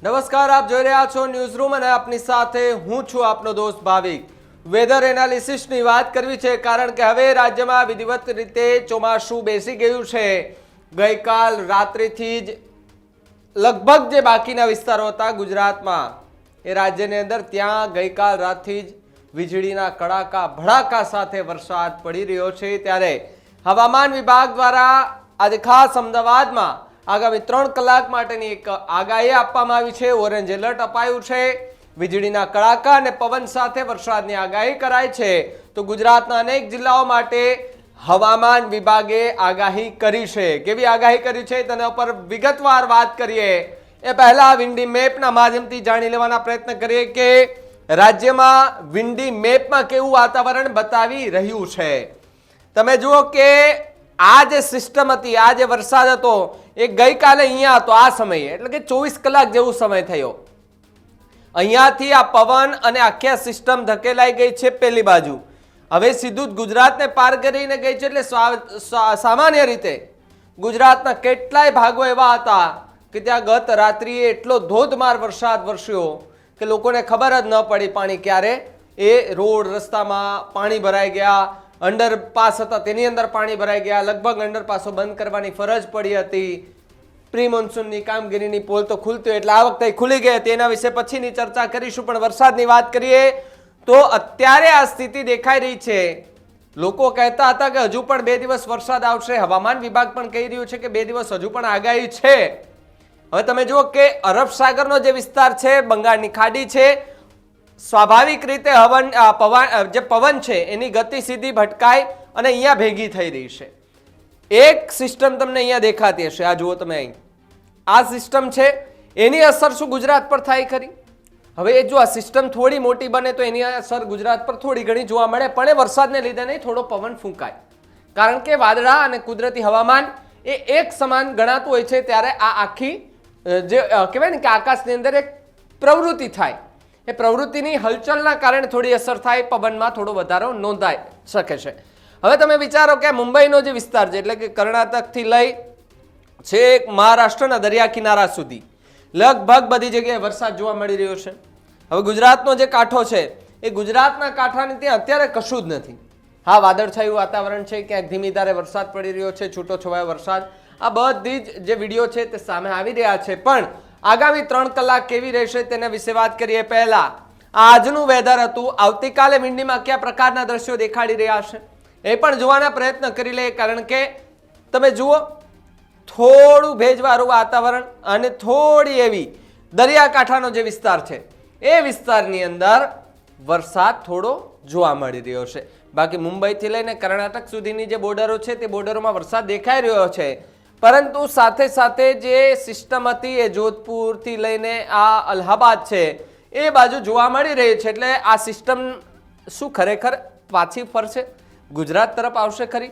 નમસ્કાર, આપ જોઈ રહ્યા છો ન્યૂઝ રૂમ અને આપની સાથે હું છું આપનો દોસ્ત ભાવિક। વેધર એનાલિસિસની વાત કરવી છે કારણ કે હવે રાજ્યમાં વિધિવત રીતે ચોમાસું બેસી ગયું છે। ગઈકાલ રાત્રિથી જ લગભગ જે બાકીના વિસ્તારો હતા ગુજરાતમાં એ રાજ્યની અંદર ત્યાં ગઈકાલ રાતથી જ વીજળીના કડાકા ભડાકા સાથે વરસાદ પડી રહ્યો છે। ત્યારે હવામાન વિભાગ દ્વારા આજે ખાસ અમદાવાદમાં આગામી 3 કલાક માટેની એક આગાહી આપવામાં આવી છે। ઓરેન્જ એલર્ટ અપાયું છે। વીજળીના કડાકા અને પવન સાથે વરસાદની આગાહી કરાઈ છે। તો ગુજરાતના અનેક જિલ્લાઓ માટે હવામાન વિભાગે આગાહી કરી છે। કેવી આગાહી કરી છે તેના ઉપર વિગતવાર વાત કરીએ એ પહેલા વિન્ડી મેપના માધ્યમથી જાણી લેવાના પ્રયત્ન કરીએ કે રાજ્યમાં વિન્ડી મેપમાં કેવું વાતાવરણ બતાવી રહ્યું છે। તમે જુઓ કે આ જે સિસ્ટમ હતી, આ જે વરસાદ હતો એ ગઈકાલે અહીંયા હતો આ સમયે, એટલે કે 24 કલાક જેવો સમય થયો। અહીંયાથી આ પવન અને આખી સિસ્ટમ ધકેલાઈ ગઈ છે પેલી બાજુ, હવે સીધું જ ગુજરાતને પાર કરીને ગઈ છે। એટલે સામાન્ય રીતે ગુજરાતના કેટલાય ભાગો એવા હતા કે ત્યાં ગત રાત્રિએ એટલો ધોધમાર વરસાદ વરસ્યો કે લોકોને ખબર જ ન પડી પાણી ક્યારે એ રોડ રસ્તામાં પાણી ભરાઈ ગયા। અંડરપાસ હતા તેની અંદર પાણી ભરાઈ ગયા। લગભગ અંડરપાસો બંધ કરવાની ફરજ પડી હતી। પ્રી મોન્સૂનની કામગીરીની પોલ તો ખુલતી એટલે આ વખતે ખુલી ગઈ હતી, એના વિશે પછીની ચર્ચા કરીશું। પણ વરસાદની વાત કરીએ તો અત્યારે આ સ્થિતિ દેખાઈ રહી છે। લોકો કહેતા હતા કે હજુ પણ 2 દિવસ વરસાદ આવશે। હવામાન વિભાગ પણ કહી રહ્યું છે કે 2 દિવસ હજુ પણ આગાહી છે। હવે તમે જુઓ કે અરબ સાગરનો જે વિસ્તાર છે, બંગાળની ખાડી છે, સ્વાભાવિક રીતે જે પવન છે એની ગતિ સીધી ભટકાય અને અહીંયા ભેગી થઈ રહી છે। એક સિસ્ટમ તમને અહીંયા દેખાતી હશે, આ જુઓ તમે અહીં આ સિસ્ટમ છે, એની અસર શું ગુજરાત પર થાય ખરી? હવે જો આ સિસ્ટમ થોડી મોટી બને તો એની અસર ગુજરાત પર થોડી ઘણી જોવા મળે, પણ એ વરસાદને લીધે નહીં, થોડો પવન ફૂંકાય, કારણ કે વાદળા અને કુદરતી હવામાન એ એક સમાન ગણાતું હોય છે। ત્યારે આ આખી જે કહેવાય ને કે આકાશની અંદર એક પ્રવૃત્તિ થાય, એ પ્રવૃત્તિની હલચલના કારણે થોડી અસર થાય, પવનમાં થોડો વધારો નોંધાઈ શકે છે। હવે તમે વિચારો કે મુંબઈનો જે વિસ્તાર છે, એટલે કે કર્ણાટકથી લઈ છેક મહારાષ્ટ્રના દરિયા કિનારા સુધી લગભગ બધી જગ્યાએ વરસાદ જોવા મળી રહ્યો છે। હવે ગુજરાતનો જે કાંઠો છે એ ગુજરાતના કાંઠાને ત્યાં અત્યારે કશું જ નથી। હા, વાદળછાયું વાતાવરણ છે, ક્યાંક ધીમી ધારે વરસાદ પડી રહ્યો છે, છૂટો છવાયો વરસાદ, આ બધી જ જે વિડીયો છે તે સામે આવી રહ્યા છે। પણ આગામી 3 કલાક કેવી રહેશે તેના વિશે વાત કરીએ પહેલા આજનું વેધર હતું। આવતીકાલે વિંડીમાં કયા પ્રકારના દ્રશ્યો દેખાડી રહ્યા છે એ પણ જોવાના પ્રયત્ન કરી લઈએ, કારણ કે તમે જુઓ થોડું ભેજવાળું વાતાવરણ અને થોડી એવી દરિયાકાંઠાનો જે વિસ્તાર છે એ વિસ્તારની અંદર વરસાદ થોડો જોવા મળી રહ્યો છે। બાકી મુંબઈથી લઈને કર્ણાટક સુધીની જે બોર્ડરો છે તે બોર્ડરોમાં વરસાદ દેખાઈ રહ્યો છે, પરંતુ સાથે સાથે જે સિસ્ટમ હતી એ જોધપુરથી લઈને આ અલ્હાબાદ છે એ બાજુ જોવા મળી રહી છે। એટલે આ સિસ્ટમ શું ખરેખર પાછી ફરશે, ગુજરાત તરફ આવશે ખરી?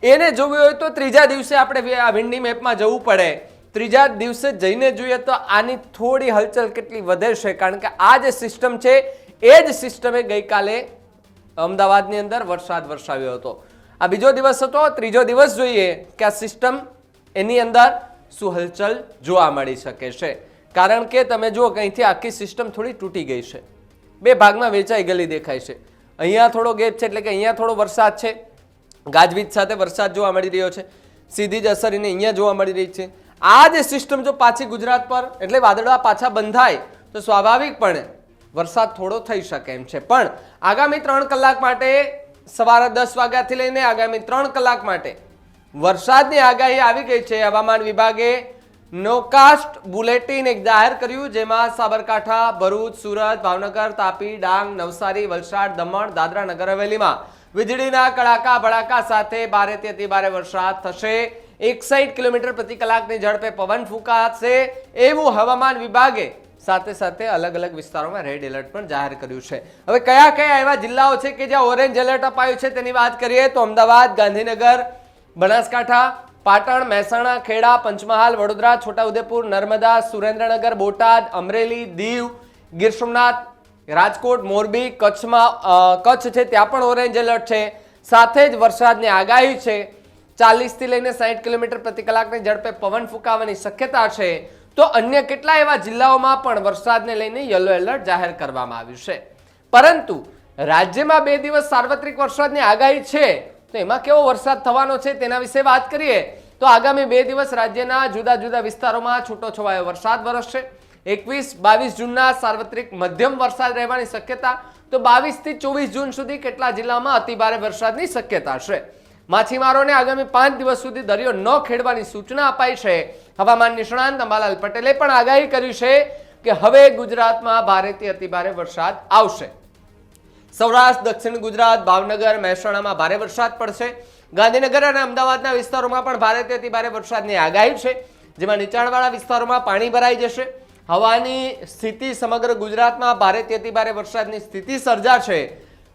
એને જોવું હોય તો ત્રીજા દિવસે આપણે આ વિન્ડી મેપમાં જવું પડે। ત્રીજા દિવસે જઈને જોઈએ તો આની થોડી હલચલ કેટલી વધે છે, કારણ કે આ જે સિસ્ટમ છે એ જ સિસ્ટમે ગઈકાલે અમદાવાદની અંદર વરસાદ વરસાવ્યો હતો। આ બીજો દિવસ હતો। ત્રીજો દિવસ જોઈએ કે આ સિસ્ટમ એની અંદર શું હલચલ જોવા મળી શકે છે, કારણ કે તમે જુઓ કે અહીંથી આખી સિસ્ટમ થોડી તૂટી ગઈ છે, 2 ભાગમાં વેચાઈ ગયેલી દેખાય છે। અહીંયા થોડો ગેપ છે, એટલે કે અહીંયા થોડો વરસાદ છે, ગાજવીજ સાથે વરસાદ જોવા મળી રહ્યો છે, સીધી જ અસર એને અહીંયા જોવા મળી રહી છે। આ જે સિસ્ટમ જો પાછી ગુજરાત પર એટલે વાદળા પાછા બંધાય તો સ્વાભાવિકપણે વરસાદ થોડો થઈ શકે એમ છે। પણ આગામી 3 કલાક માટે સવારે 10 વાગ્યાથી લઈને આગામી 3 કલાક માટે વરસાદની આગાહી આવી ગઈ છે। હવામાન વિભાગે નોકાસ્ટ બુલેટિન એક જાહેર કર્યું, જેમાં સાબરકાંઠા, ભરૂચ, સુરત, ભાવનગર, તાપી, ડાંગ, નવસારી, વલસાડ, દમણ, દાદરા નગર હવેલીમાં વીજળીના કડાકા ભડાકા સાથે ભારેથી અતિભારે વરસાદ થશે। 61 કિલોમીટર પ્રતિ કલાકની ઝડપે પવન ફૂંકાશે એવું હવામાન વિભાગે સાથે સાથે અલગ અલગ વિસ્તારોમાં રેડ એલર્ટ પણ જાહેર કર્યું છે। હવે કયા કયા એવા જિલ્લાઓ છે કે જ્યાં ઓરેન્જ એલર્ટ અપાયું છે તેની વાત કરીએ તો અમદાવાદ, ગાંધીનગર, બનાસકાંઠા, પાટણ, મહેસાણા, ખેડા, પંચમહાલ, વડોદરા, છોટાઉદેપુર, નર્મદા, સુરેન્દ્રનગર, બોટાદ, અમરેલી, દીવ, ગીર સોમનાથ, રાજકોટ, મોરબી, કચ્છ છે ત્યાં પણ ઓરેન્જ એલર્ટ છે। સાથે જ વરસાદની આગાહી છે। 40 થી લઈને 60 કિલોમીટર પ્રતિ કલાકની ઝડપે પવન ફૂંકાવાની શક્યતા છે। તો અન્ય કેટલા એવા જિલ્લાઓમાં પણ વરસાદને લઈને યલો એલર્ટ જાહેર કરવામાં આવ્યું છે. પરંતુ રાજ્યમાં 2 દિવસ સાર્વત્રિક વરસાદની આગાહી છે, તો એમાં કેવો વરસાદ થવાનો છે તેના વિશે વાત કરીએ તો આગામી 2 દિવસ રાજ્યના જુદા જુદા વિસ્તારોમાં છૂટોછવાયો વરસાદ વરસશે. 21-22 જૂનના સાર્વત્રિક મધ્યમ વરસાદ રહેવાની શક્યતા, તો 22 થી 24 જૂન સુધી કેટલા જિલ્લામાં અતિભારે વરસાદની શક્યતા છે. માછીમારોને આગામી 5 દિવસ સુધી દરિયો ન ખેડવાની સૂચના અપાઈ છે. હવામાન નિષ્ણાંત અંબાલાલ પટેલે પણ આગાહી કરી છે કે હવે ગુજરાતમાં ભારેથી અતિભારે વરસાદ આવશે. સૌરાષ્ટ્ર, દક્ષિણ ગુજરાત, ભાવનગર, મહેસાણામાં ભારે વરસાદ પડશે. ગાંધીનગર અને અમદાવાદના વિસ્તારોમાં પણ ભારેથી અતિભારે વરસાદની આગાહી છે, જેમાં નીચાણવાળા વિસ્તારોમાં પાણી ભરાઈ જશે. હવાની સ્થિતિ સમગ્ર ગુજરાતમાં ભારેથી અતિભારે વરસાદની સ્થિતિ સર્જાશે.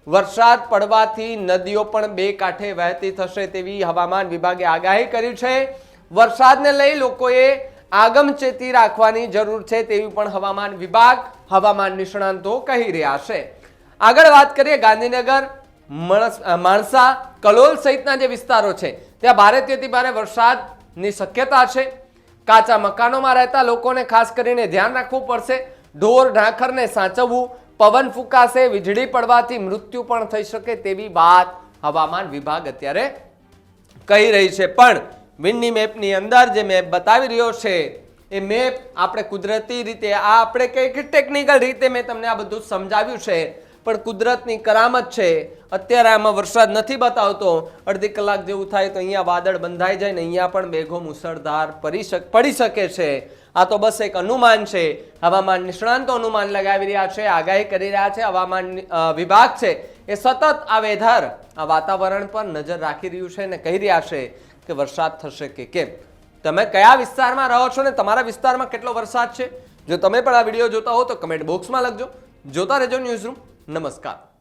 વરસાદ પડવાથી નદીઓ પણ 2 કાંઠે વહેતી થશે તેવી હવામાન વિભાગે આગાહી કરી છે. વરસાદને લઈ લોકોએ આગમચેતી રાખવાની જરૂર છે તેવી પણ હવામાન વિભાગ, હવામાન નિષ્ણાંતો કહી રહ્યા છે. આગળ વાત કરીએ ગાંધીનગર, માણસા, કલોલ સહિતના જે વિસ્તારો છે ત્યાં ભારેથી અતિભારે વરસાદની શક્યતા છે. કાચા મકાનોમાં રહેતા લોકોને ખાસ કરીને ધ્યાન રાખવું પડશે. ઢોર ઢાંખરને સાચવવું, પવન ફૂંકાશે, વીજળી પડવાથી મૃત્યુ પણ થઈ શકે તેવી વાત હવામાન વિભાગ અત્યારે કહી રહી છે. પણ વિન્ડી મેપની અંદર જે મેપ બતાવી રહ્યો છે એ મેપ આપણે કુદરતી રીતે આપણે કંઈક ટેકનિકલ રીતે મેં તમને આ બધું સમજાવ્યું છે, પણ કુદરતની કરામત છે. અત્યારે આમાં વરસાદ નથી બતાવતો, અડધી કલાક જેવું થાય તો અહીંયા વાદળ બંધાઈ જાય ને અહીંયા પણ મેઘો મુસળધાર પડી શકે છે. આ તો બસ એક અનુમાન છે. હવામાન નિષ્ણાંતો અનુમાન લગાવી રહ્યા છે, આગાહી કરી રહ્યા છે. હવામાન વિભાગ છે એ સતત આ વેધર, આ વાતાવરણ પર નજર રાખી રહ્યું છે અને કહી રહ્યા છે કે વરસાદ થશે કે કેમ. તમે કયા વિસ્તારમાં રહો છો ને તમારા વિસ્તારમાં કેટલો વરસાદ છે? જો તમે પણ આ વિડીયો જોતા હો તો કમેન્ટ બોક્સમાં લખજો. જોતા રહેજો ન્યૂઝરૂમ. નમસ્કાર.